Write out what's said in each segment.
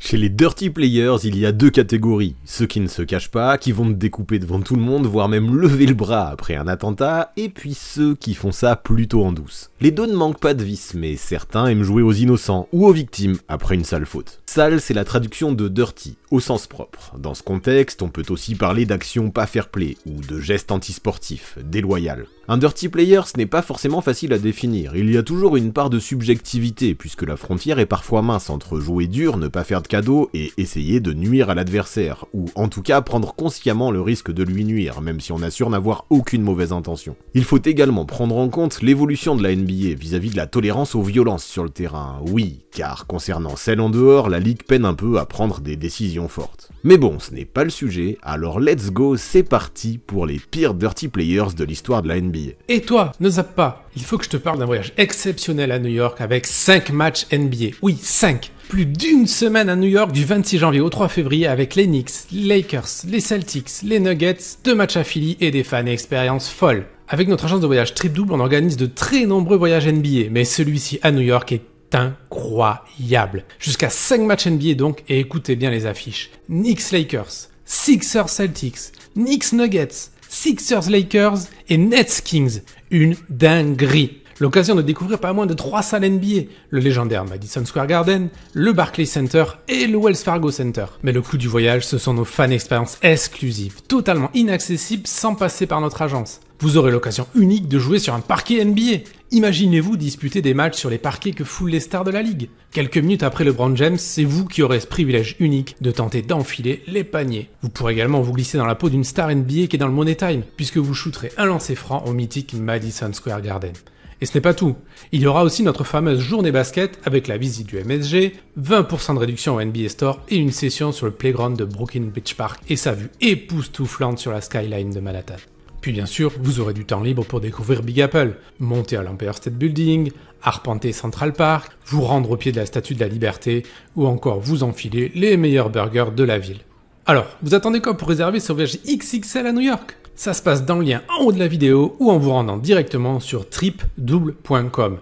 Chez les dirty players, il y a deux catégories. Ceux qui ne se cachent pas, qui vont te découper devant tout le monde, voire même lever le bras après un attentat, et puis ceux qui font ça plutôt en douce. Les deux ne manquent pas de vices, mais certains aiment jouer aux innocents ou aux victimes après une sale faute. Sale, c'est la traduction de dirty, au sens propre. Dans ce contexte, on peut aussi parler d'actions pas fair-play, ou de gestes antisportifs, déloyales. Un dirty player, ce n'est pas forcément facile à définir, il y a toujours une part de subjectivité, puisque la frontière est parfois mince entre jouer dur, ne pas faire de cadeaux, et essayer de nuire à l'adversaire, ou en tout cas prendre consciemment le risque de lui nuire, même si on assure n'avoir aucune mauvaise intention. Il faut également prendre en compte l'évolution de la NBA vis-à-vis de la tolérance aux violences sur le terrain, oui, car concernant celle en dehors, la ligue peine un peu à prendre des décisions fortes. Mais bon, ce n'est pas le sujet, alors let's go, c'est parti pour les pires dirty players de l'histoire de la NBA. Et toi, ne zappe pas, il faut que je te parle d'un voyage exceptionnel à New York avec 5 matchs NBA. Oui, 5. Plus d'une semaine à New York du 26 janvier au 3 février avec les Knicks, les Lakers, les Celtics, les Nuggets, 2 matchs à Philly et des fans et expériences folles. Avec notre agence de voyage Trip Double, on organise de très nombreux voyages NBA, mais celui-ci à New York est incroyable. Jusqu'à 5 matchs NBA donc, et écoutez bien les affiches. Knicks Lakers, Sixers Celtics, Knicks Nuggets, Sixers Lakers et Nets Kings. Une dinguerie. L'occasion de découvrir pas moins de 3 salles NBA, le légendaire Madison Square Garden, le Barclays Center et le Wells Fargo Center. Mais le clou du voyage, ce sont nos fan expériences exclusives, totalement inaccessibles sans passer par notre agence. Vous aurez l'occasion unique de jouer sur un parquet NBA. Imaginez-vous disputer des matchs sur les parquets que foulent les stars de la ligue. Quelques minutes après LeBron James, c'est vous qui aurez ce privilège unique de tenter d'enfiler les paniers. Vous pourrez également vous glisser dans la peau d'une star NBA qui est dans le Money Time, puisque vous shooterez un lancer franc au mythique Madison Square Garden. Et ce n'est pas tout. Il y aura aussi notre fameuse journée basket avec la visite du MSG, 20% de réduction au NBA Store et une session sur le playground de Brooklyn Beach Park et sa vue époustouflante sur la skyline de Manhattan. Puis bien sûr, vous aurez du temps libre pour découvrir Big Apple, monter à l'Empire State Building, arpenter Central Park, vous rendre au pied de la Statue de la Liberté ou encore vous enfiler les meilleurs burgers de la ville. Alors, vous attendez quoi pour réserver ce voyage XXL à New York ? Ça se passe dans le lien en haut de la vidéo ou en vous rendant directement sur tripdouble.com.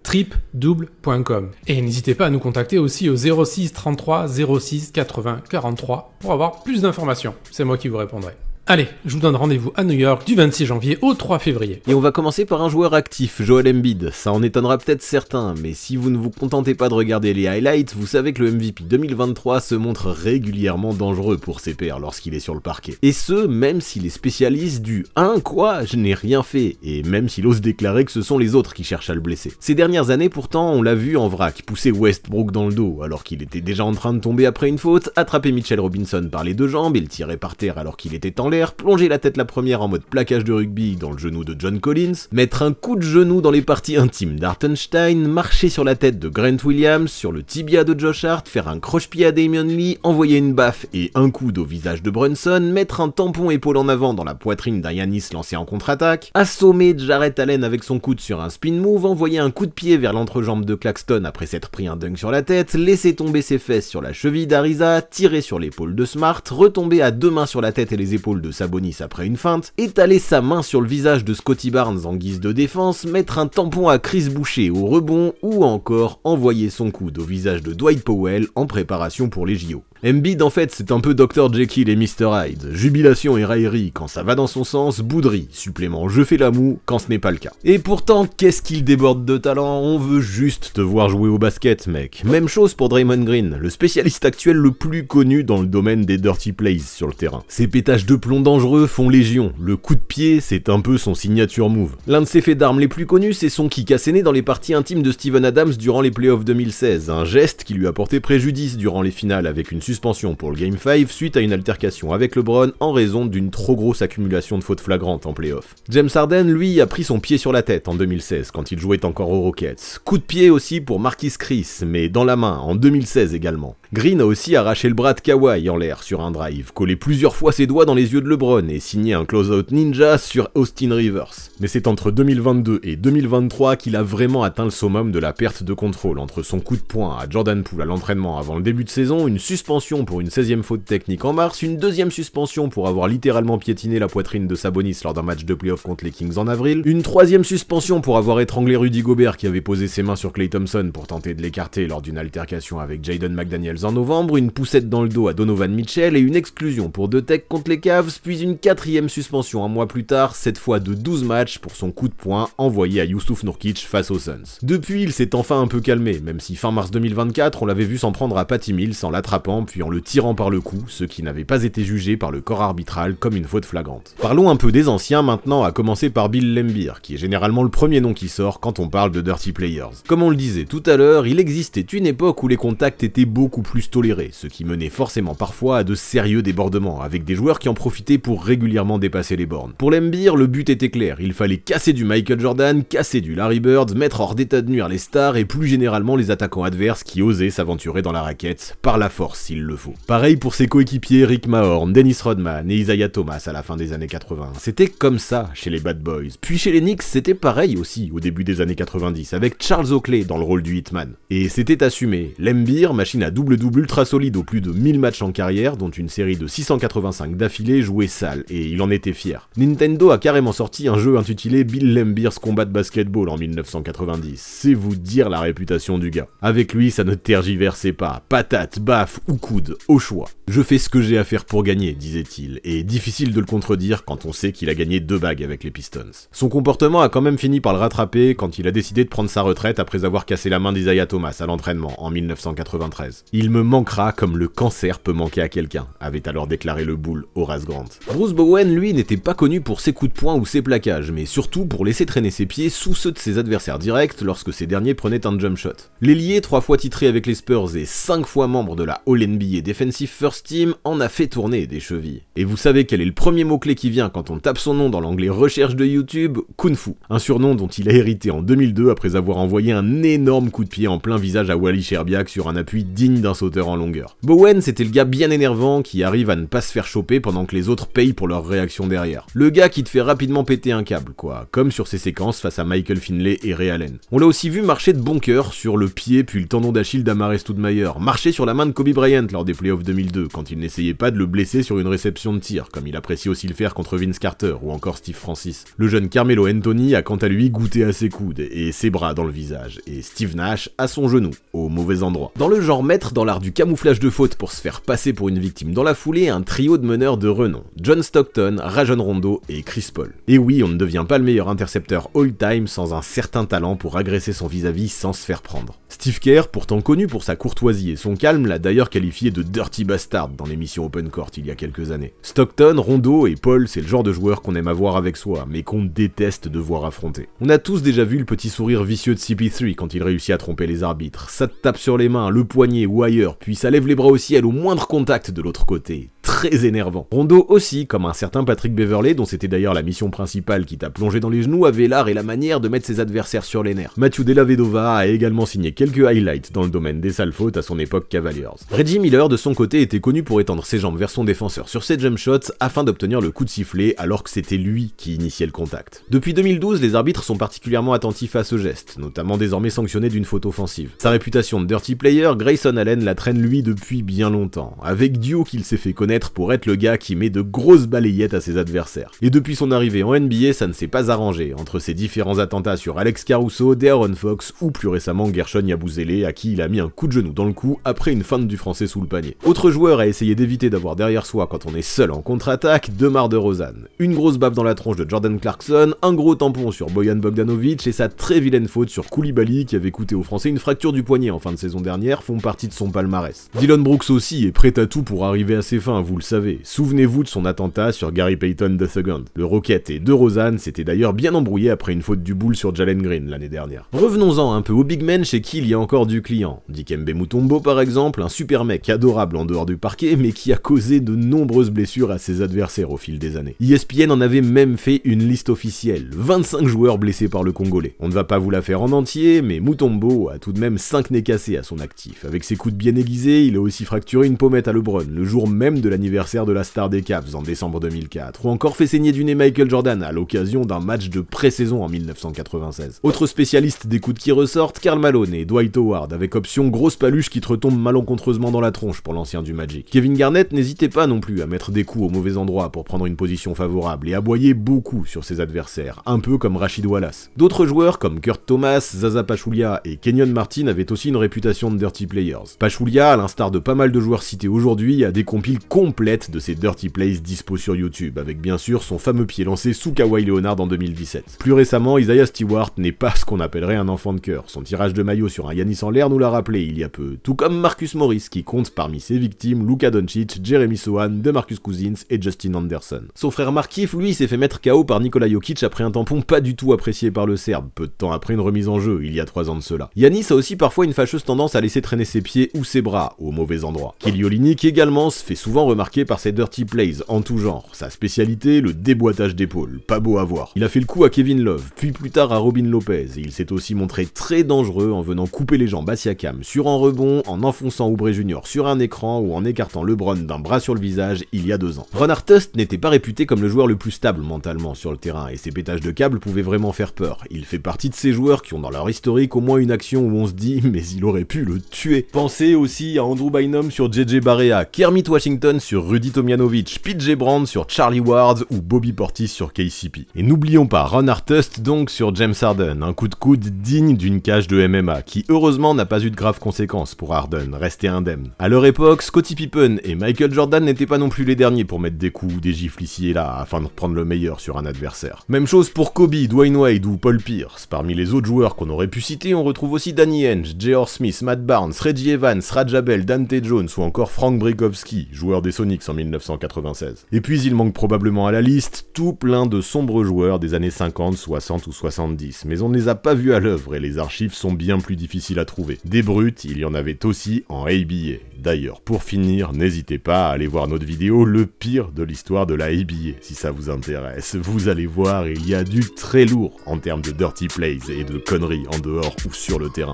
tripdouble.com. Et n'hésitez pas à nous contacter aussi au 06 33 06 80 43 pour avoir plus d'informations. C'est moi qui vous répondrai. Allez, je vous donne rendez-vous à New York du 26 janvier au 3 février. Et on va commencer par un joueur actif, Joel Embiid. Ça en étonnera peut-être certains, mais si vous ne vous contentez pas de regarder les highlights, vous savez que le MVP 2023 se montre régulièrement dangereux pour ses pairs lorsqu'il est sur le parquet. Et ce, même s'il est spécialiste du « Hein, quoi ? Je n'ai rien fait » et même s'il ose déclarer que ce sont les autres qui cherchent à le blesser. Ces dernières années pourtant, on l'a vu en vrac pousser Westbrook dans le dos alors qu'il était déjà en train de tomber après une faute, attraper Mitchell Robinson par les deux jambes et le tirer par terre alors qu'il était en l'air, plonger la tête la première en mode plaquage de rugby dans le genou de John Collins, mettre un coup de genou dans les parties intimes d'Hartenstein, marcher sur la tête de Grant Williams, sur le tibia de Josh Hart, faire un croche-pied à Damian Lee, envoyer une baffe et un coude au visage de Brunson, mettre un tampon épaule en avant dans la poitrine d'un Giannis lancé en contre-attaque, assommer Jarrett Allen avec son coude sur un spin move, envoyer un coup de pied vers l'entrejambe de Claxton après s'être pris un dunk sur la tête, laisser tomber ses fesses sur la cheville d'Ariza, tirer sur l'épaule de Smart, retomber à deux mains sur la tête et les épaules de Sabonis après une feinte, étaler sa main sur le visage de Scottie Barnes en guise de défense, mettre un tampon à Chris Boucher au rebond ou encore envoyer son coude au visage de Dwight Powell en préparation pour les JO. Embiid en fait c'est un peu Dr Jekyll et Mr Hyde, jubilation et raillerie quand ça va dans son sens, bouderie, supplément je fais la moue quand ce n'est pas le cas. Et pourtant qu'est-ce qu'il déborde de talent, on veut juste te voir jouer au basket mec. Même chose pour Draymond Green, le spécialiste actuel le plus connu dans le domaine des dirty plays sur le terrain. Ses pétages de plomb dangereux font légion, le coup de pied c'est un peu son signature move. L'un de ses faits d'armes les plus connus c'est son kick asséné dans les parties intimes de Steven Adams durant les playoffs 2016, un geste qui lui a porté préjudice durant les finales avec une suspension pour le Game 5 suite à une altercation avec LeBron en raison d'une trop grosse accumulation de fautes flagrantes en playoff. James Harden, lui, a pris son pied sur la tête en 2016 quand il jouait encore aux Rockets. Coup de pied aussi pour Marquise Chris, mais dans la main en 2016 également. Green a aussi arraché le bras de Kawhi en l'air sur un drive, collé plusieurs fois ses doigts dans les yeux de LeBron et signé un close-out ninja sur Austin Rivers. Mais c'est entre 2022 et 2023 qu'il a vraiment atteint le summum de la perte de contrôle entre son coup de poing à Jordan Poole à l'entraînement avant le début de saison, une suspension pour une 16e faute technique en mars, une deuxième suspension pour avoir littéralement piétiné la poitrine de Sabonis lors d'un match de playoff contre les Kings en avril, une troisième suspension pour avoir étranglé Rudy Gobert qui avait posé ses mains sur Klay Thompson pour tenter de l'écarter lors d'une altercation avec Jaden McDaniels Cardinals en novembre, une poussette dans le dos à Donovan Mitchell et une exclusion pour Tech contre les Cavs, puis une 4e suspension un mois plus tard, cette fois de 12 matchs pour son coup de poing envoyé à Jusuf Nurkic face aux Suns. Depuis, il s'est enfin un peu calmé, même si fin mars 2024, on l'avait vu s'en prendre à Patty Mills en l'attrapant puis en le tirant par le cou, ce qui n'avait pas été jugé par le corps arbitral comme une faute flagrante. Parlons un peu des anciens maintenant, à commencer par Bill Laimbeer, qui est généralement le premier nom qui sort quand on parle de Dirty Players. Comme on le disait tout à l'heure, il existait une époque où les contacts étaient beaucoup plus tolérés, ce qui menait forcément parfois à de sérieux débordements, avec des joueurs qui en profitaient pour régulièrement dépasser les bornes. Pour Laimbeer, le but était clair, il fallait casser du Michael Jordan, casser du Larry Bird, mettre hors d'état de nuire les stars et plus généralement les attaquants adverses qui osaient s'aventurer dans la raquette, par la force s'il le faut. Pareil pour ses coéquipiers Rick Mahorn, Dennis Rodman et Isaiah Thomas à la fin des années 80. C'était comme ça chez les Bad Boys. Puis chez les Knicks, c'était pareil aussi au début des années 90, avec Charles Oakley dans le rôle du Hitman. Et c'était assumé. Laimbeer, machine à double-double ultra solide aux plus de 1000 matchs en carrière, dont une série de 685 d'affilée jouait sale, et il en était fier. Nintendo a carrément sorti un jeu intitulé Bill Laimbeer's Combat Basketball en 1990. C'est vous dire la réputation du gars. Avec lui, ça ne tergiversait pas. Patate, baffe ou coude, au choix. Je fais ce que j'ai à faire pour gagner, disait-il, et difficile de le contredire quand on sait qu'il a gagné 2 bagues avec les Pistons. Son comportement a quand même fini par le rattraper quand il a décidé de prendre sa retraite après avoir cassé la main d'Isaiah Thomas à l'entraînement en 1993. Il me manquera comme le cancer peut manquer à quelqu'un, avait alors déclaré le Bull Horace Grant. Bruce Bowen, lui, n'était pas connu pour ses coups de poing ou ses plaquages, mais surtout pour laisser traîner ses pieds sous ceux de ses adversaires directs lorsque ces derniers prenaient un jump shot. L'ailier, 3 fois titré avec les Spurs et 5 fois membre de la All-NBA Defensive First Team, en a fait tourner des chevilles. Et vous savez quel est le premier mot-clé qui vient quand on tape son nom dans l'onglet recherche de YouTube? Kung Fu. Un surnom dont il a hérité en 2002 après avoir envoyé un énorme coup de pied en plein visage à Wally Szczerbiak sur un appui digne d'un sauteur en longueur. Bowen, c'était le gars bien énervant qui arrive à ne pas se faire choper pendant que les autres payent pour leur réaction derrière. Le gars qui te fait rapidement péter un câble, quoi, comme sur ses séquences face à Michael Finlay et Ray Allen. On l'a aussi vu marcher de bon cœur sur le pied puis le tendon d'Achille d'Amare Stoudemire, marcher sur la main de Kobe Bryant lors des playoffs 2002 quand il n'essayait pas de le blesser sur une réception de tir, comme il apprécie aussi le faire contre Vince Carter ou encore Steve Francis. Le jeune Carmelo Anthony a quant à lui goûté à ses coudes et ses bras dans le visage, et Steve Nash à son genou, au mauvais endroit. Dans le genre maître dans l'art du camouflage de faute pour se faire passer pour une victime dans la foulée, un trio de meneurs de renom, John Stockton, Rajon Rondo et Chris Paul. Et oui, on ne devient pas le meilleur intercepteur all-time sans un certain talent pour agresser son vis-à-vis sans se faire prendre. Steve Kerr, pourtant connu pour sa courtoisie et son calme, l'a d'ailleurs qualifié de Dirty Bastard dans l'émission Open Court il y a quelques années. Stockton, Rondo et Paul, c'est le genre de joueur qu'on aime avoir avec soi, mais qu'on déteste devoir affronter. On a tous déjà vu le petit sourire vicieux de CP3 quand il réussit à tromper les arbitres. Ça te tape sur les mains, le poignet ou ailleurs, puis ça lève les bras au ciel au moindre contact de l'autre côté. Très énervant. Rondo aussi, comme un certain Patrick Beverley, dont c'était d'ailleurs la mission principale qui t'a plongé dans les genoux, avait l'art et la manière de mettre ses adversaires sur les nerfs. Matthew Della Vedova a également signé quelques highlights dans le domaine des sales fautes à son époque Cavaliers. Reggie Miller, de son côté, était connu pour étendre ses jambes vers son défenseur sur ses jump shots afin d'obtenir le coup de sifflet alors que c'était lui qui initiait le contact. Depuis 2012, les arbitres sont particulièrement attentifs à ce geste, notamment désormais sanctionné d'une faute offensive. Sa réputation de dirty player, Grayson Allen la traîne lui depuis bien longtemps. Avec Duke, il s'est fait connaître pour être le gars qui met de grosses balayettes à ses adversaires. Et depuis son arrivée en NBA, ça ne s'est pas arrangé, entre ses différents attentats sur Alex Caruso, De'Aaron Fox ou plus récemment Gershon Yabusele, à qui il a mis un coup de genou dans le cou après une feinte du français sous le panier. Autre joueur à essayer d'éviter d'avoir derrière soi quand on est seul en contre-attaque, DeMar DeRozan. Une grosse baffe dans la tronche de Jordan Clarkson, un gros tampon sur Bojan Bogdanovic et sa très vilaine faute sur Koulibaly qui avait coûté aux Français une fracture du poignet en fin de saison dernière font partie de son palmarès. Dillon Brooks aussi est prêt à tout pour arriver à ses fins, vous le savez. Souvenez-vous de son attentat sur Gary Payton II. Le Rocket et DeRozan s'étaient d'ailleurs bien embrouillés après une faute du Bull sur Jalen Green l'année dernière. Revenons-en un peu aux big men chez qui il y a encore du client. Dikembe Mutombo par exemple, un super mec adorable en dehors du parquet mais qui a causé de nombreuses blessures à ses adversaires au fil des années. ESPN en avait même fait une liste officielle, 25 joueurs blessés par le Congolais. On ne va pas vous la faire en entier, mais Mutombo a tout de même 5 nez cassés à son actif. Avec ses coups de bien aiguisés, il a aussi fracturé une pommette à LeBron le jour même de l'anniversaire l'anniversaire de la star des Cavs en décembre 2004, ou encore fait saigner du nez Michael Jordan à l'occasion d'un match de pré-saison en 1996. Autres spécialistes des coups qui ressortent, Karl Malone et Dwight Howard, avec option grosse paluche qui te retombe malencontreusement dans la tronche pour l'ancien du Magic. Kevin Garnett n'hésitait pas non plus à mettre des coups au mauvais endroit pour prendre une position favorable et aboyer beaucoup sur ses adversaires, un peu comme Rashid Wallace. D'autres joueurs comme Kurt Thomas, Zaza Pachulia et Kenyon Martin avaient aussi une réputation de dirty players. Pachulia, à l'instar de pas mal de joueurs cités aujourd'hui, a des compiles complètes de ses dirty plays dispo sur YouTube, avec bien sûr son fameux pied lancé sous Kawhi Leonard en 2017. Plus récemment, Isaiah Stewart n'est pas ce qu'on appellerait un enfant de cœur. Son tirage de maillot sur un Giannis en l'air nous l'a rappelé il y a peu, tout comme Marcus Morris qui compte parmi ses victimes Luka Doncic, Jeremy Sohan, DeMarcus Cousins et Justin Anderson. Son frère Markieff, lui, s'est fait mettre KO par Nikola Jokic après un tampon pas du tout apprécié par le Serbe, peu de temps après une remise en jeu, il y a 3 ans de cela. Giannis a aussi parfois une fâcheuse tendance à laisser traîner ses pieds ou ses bras au mauvais endroit. Kelly Olynyk également se fait souvent remarquer par ses dirty plays en tout genre. Sa spécialité, le déboîtage d'épaule, pas beau à voir. Il a fait le coup à Kevin Love, puis plus tard à Robin Lopez, et il s'est aussi montré très dangereux en venant couper les jambes à Siakam sur un rebond, en enfonçant Oubre Jr. sur un écran ou en écartant LeBron d'un bras sur le visage il y a 2 ans. Ron Artest n'était pas réputé comme le joueur le plus stable mentalement sur le terrain, et ses pétages de câbles pouvaient vraiment faire peur. Il fait partie de ces joueurs qui ont dans leur historique au moins une action où on se dit mais il aurait pu le tuer. Pensez aussi à Andrew Bynum sur JJ Barea, Kermit Washington sur Rudy Tomjanovic, PJ Brown sur Charlie Ward ou Bobby Portis sur KCP. Et n'oublions pas Ron Artest donc sur James Harden, un coup de coude digne d'une cage de MMA qui heureusement n'a pas eu de graves conséquences pour Harden, resté indemne. À leur époque, Scottie Pippen et Michael Jordan n'étaient pas non plus les derniers pour mettre des coups ou des gifles ici et là afin de reprendre le meilleur sur un adversaire. Même chose pour Kobe, Dwayne Wade ou Paul Pierce. Parmi les autres joueurs qu'on aurait pu citer, on retrouve aussi Danny Ainge, J.R. Smith, Matt Barnes, Reggie Evans, Raja Bell, Dante Jones ou encore Frank Brickowski, joueur des Sonics en 1996. Et puis il manque probablement à la liste tout plein de sombres joueurs des années 50, 60 ou 70, mais on ne les a pas vus à l'œuvre et les archives sont bien plus difficiles à trouver. Des brutes, il y en avait aussi en ABA. D'ailleurs, pour finir, n'hésitez pas à aller voir notre vidéo Le pire de l'histoire de la ABA, si ça vous intéresse. Vous allez voir, il y a du très lourd en termes de dirty plays et de conneries en dehors ou sur le terrain.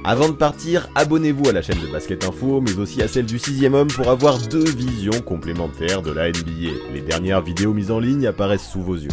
Avant de partir, abonnez-vous à la chaîne de Basket Info, mais aussi à celle du 6ème homme pour avoir 2 visions complémentaires de la NBA. Les dernières vidéos mises en ligne apparaissent sous vos yeux.